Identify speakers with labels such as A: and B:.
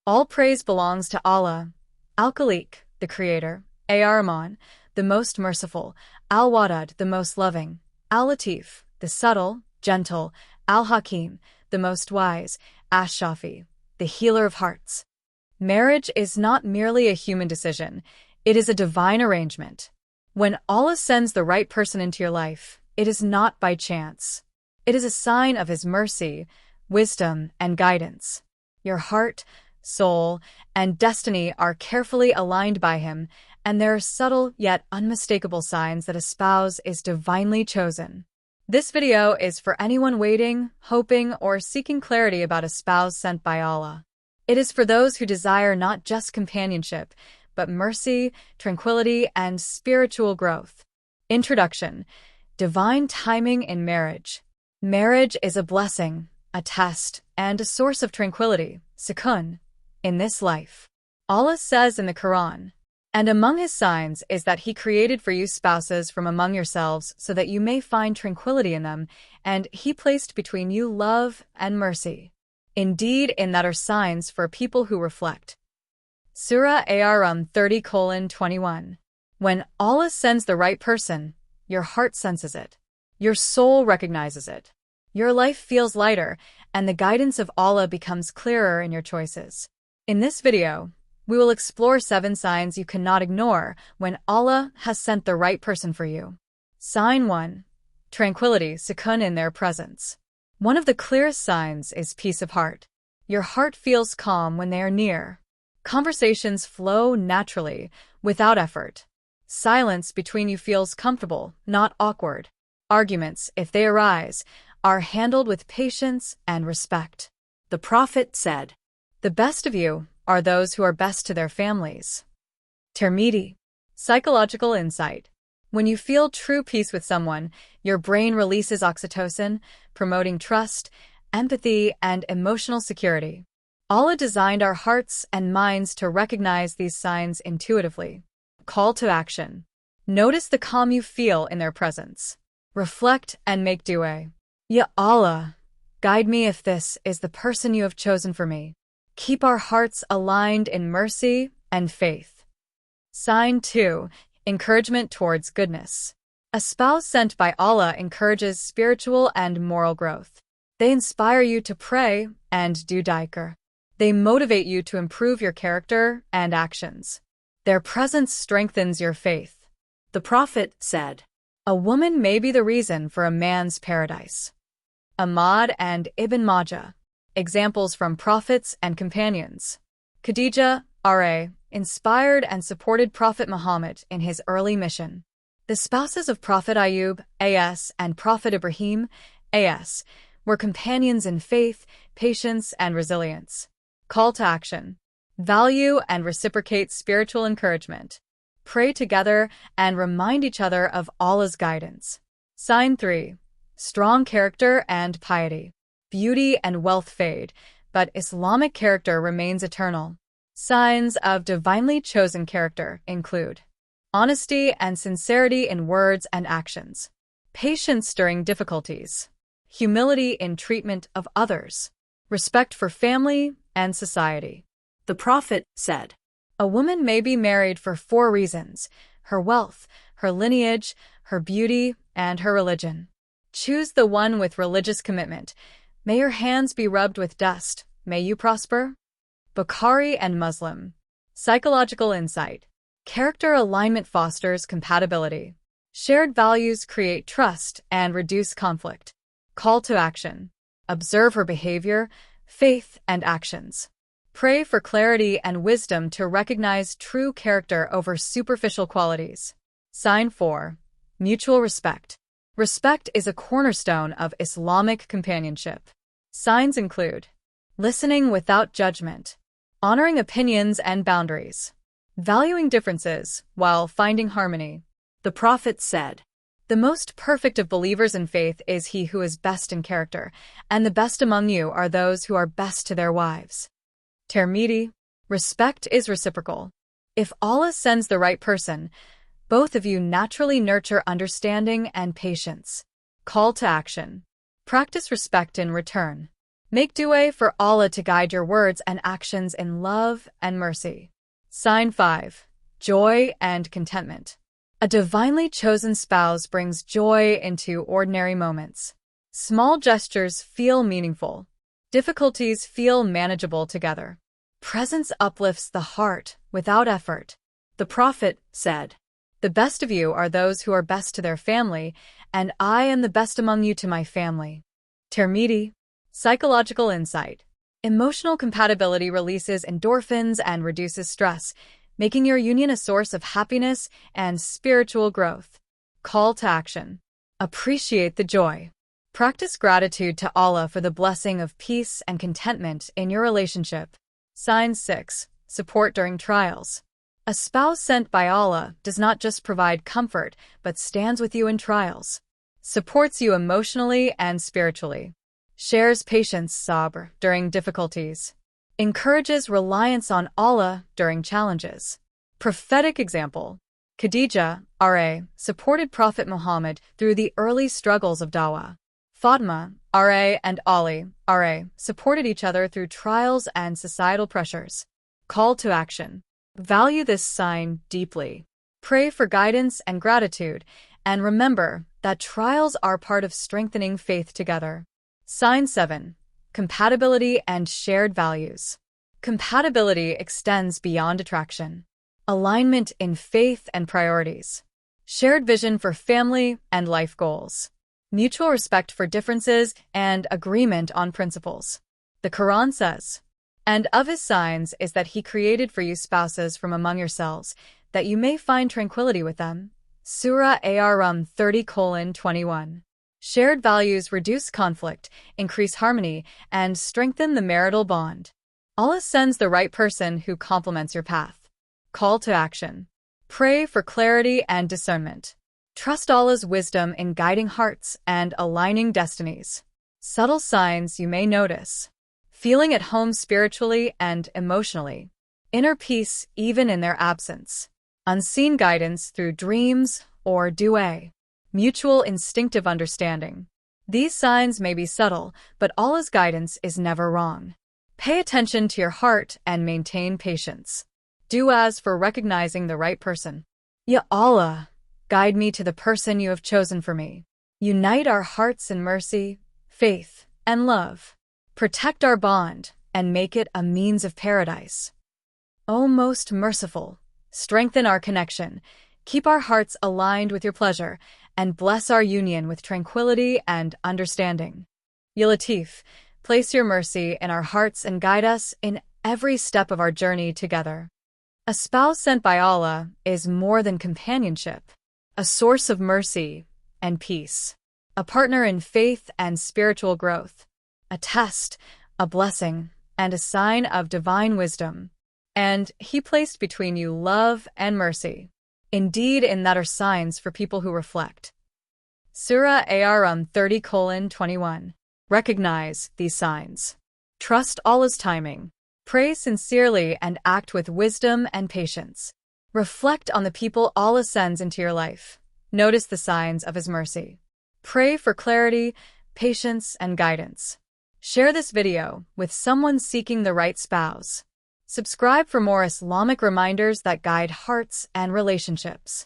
A: All praise belongs to Allah. Al-Khaliq, the Creator. Ar-Rahman, the most merciful. Al-Wadud, the most loving. Al-Latif, the subtle, gentle. Al-Hakim, the most wise. Ash-Shafi, the healer of hearts. Marriage is not merely a human decision, it is a divine arrangement. When Allah sends the right person into your life, it is not by chance. It is a sign of His mercy, wisdom, and guidance. Your heart, soul, and destiny are carefully aligned by Him, and there are subtle yet unmistakable signs that a spouse is divinely chosen. This video is for anyone waiting, hoping, or seeking clarity about a spouse sent by Allah. It is for those who desire not just companionship, but mercy, tranquility, and spiritual growth. Introduction: Divine timing in marriage. Marriage is a blessing, a test, and a source of tranquility, sukoon, in this life. Allah says in the Qur'an, "And among His signs is that He created for you spouses from among yourselves so that you may find tranquility in them, and He placed between you love and mercy. Indeed, in that are signs for people who reflect." Surah Ar-Rum 30:21. When Allah sends the right person, your heart senses it. Your soul recognizes it. Your life feels lighter, and the guidance of Allah becomes clearer in your choices. In this video, we will explore 7 signs you cannot ignore when Allah has sent the right person for you. Sign 1. Tranquility, sukoon in their presence. One of the clearest signs is peace of heart. Your heart feels calm when they are near. Conversations flow naturally, without effort. Silence between you feels comfortable, not awkward. Arguments, if they arise, are handled with patience and respect. The Prophet said, "The best of you are those who are best to their families." Tirmidhi. Psychological insight. When you feel true peace with someone, your brain releases oxytocin, promoting trust, empathy, and emotional security. Allah designed our hearts and minds to recognize these signs intuitively. Call to action. Notice the calm you feel in their presence. Reflect and make dua. Ya Allah, guide me if this is the person you have chosen for me. Keep our hearts aligned in mercy and faith. Sign 2. Encouragement towards goodness. A spouse sent by Allah encourages spiritual and moral growth. They inspire you to pray and do dhikr. They motivate you to improve your character and actions. Their presence strengthens your faith. The Prophet said, "A woman may be the reason for a man's paradise." Ahmad and Ibn Majah. Examples from prophets and companions. Khadija, R.A., inspired and supported Prophet Muhammad in his early mission. The spouses of Prophet Ayub, A.S., and Prophet Ibrahim, A.S., were companions in faith, patience, and resilience. Call to action. Value and reciprocate spiritual encouragement. Pray together and remind each other of Allah's guidance. Sign 3. Strong character and piety. Beauty and wealth fade, but Islamic character remains eternal. Signs of divinely chosen character include honesty and sincerity in words and actions, patience during difficulties, humility in treatment of others, respect for family and society. The Prophet said, "A woman may be married for 4 reasons: her wealth, her lineage, her beauty, and her religion. Choose the one with religious commitment. May your hands be rubbed with dust. May you prosper." Bukhari and Muslim. Psychological insight. Character alignment fosters compatibility. Shared values create trust and reduce conflict. Call to action. Observe her behavior, faith, and actions. Pray for clarity and wisdom to recognize true character over superficial qualities. Sign 4. Mutual respect. Respect is a cornerstone of Islamic companionship. Signs include listening without judgment, honoring opinions and boundaries, valuing differences while finding harmony. The Prophet said, "The most perfect of believers in faith is he who is best in character, and the best among you are those who are best to their wives." Tirmidhi. Respect is reciprocal. If Allah sends the right person, both of you naturally nurture understanding and patience. Call to action. Practice respect in return. Make dua for Allah to guide your words and actions in love and mercy. Sign 5. Joy and contentment. A divinely chosen spouse brings joy into ordinary moments. Small gestures feel meaningful. Difficulties feel manageable together. Presence uplifts the heart without effort. The Prophet said, "The best of you are those who are best to their family, and I am the best among you to my family." Tranquility. Psychological insight. Emotional compatibility releases endorphins and reduces stress, making your union a source of happiness and spiritual growth. Call to action. Appreciate the joy. Practice gratitude to Allah for the blessing of peace and contentment in your relationship. Sign 6. Support during trials. A spouse sent by Allah does not just provide comfort, but stands with you in trials. Supports you emotionally and spiritually. Shares patience, sabr, during difficulties. Encourages reliance on Allah during challenges. Prophetic example. Khadija, R.A., supported Prophet Muhammad through the early struggles of dawah. Fatima, R.A., and Ali, R.A., supported each other through trials and societal pressures. Call to action. Value this sign deeply. Pray for guidance and gratitude, and remember that trials are part of strengthening faith together. Sign 7. Compatibility and shared values. Compatibility extends beyond attraction. Alignment in faith and priorities. Shared vision for family and life goals. Mutual respect for differences and agreement on principles. The Qur'an says, "And of his signs is that he created for you spouses from among yourselves, that you may find tranquility with them." Surah Ar-Rum 30:21. Shared values reduce conflict, increase harmony, and strengthen the marital bond. Allah sends the right person who complements your path. Call to action. Pray for clarity and discernment. Trust Allah's wisdom in guiding hearts and aligning destinies. Subtle signs you may notice. Feeling at home spiritually and emotionally. Inner peace even in their absence. Unseen guidance through dreams or dua. Mutual instinctive understanding. These signs may be subtle, but Allah's guidance is never wrong. Pay attention to your heart and maintain patience. Du'as for recognizing the right person. Ya Allah, guide me to the person you have chosen for me. Unite our hearts in mercy, faith, and love. Protect our bond and make it a means of paradise. O most merciful, strengthen our connection, keep our hearts aligned with your pleasure, and bless our union with tranquility and understanding. Ya Latif, place your mercy in our hearts and guide us in every step of our journey together. A spouse sent by Allah is more than companionship, a source of mercy and peace, a partner in faith and spiritual growth, a test, a blessing, and a sign of divine wisdom. And he placed between you love and mercy. Indeed, in that are signs for people who reflect. Surah Ar-Rum 30:21. Recognize these signs. Trust Allah's timing. Pray sincerely and act with wisdom and patience. Reflect on the people Allah sends into your life. Notice the signs of His mercy. Pray for clarity, patience, and guidance. Share this video with someone seeking the right spouse. Subscribe for more Islamic reminders that guide hearts and relationships.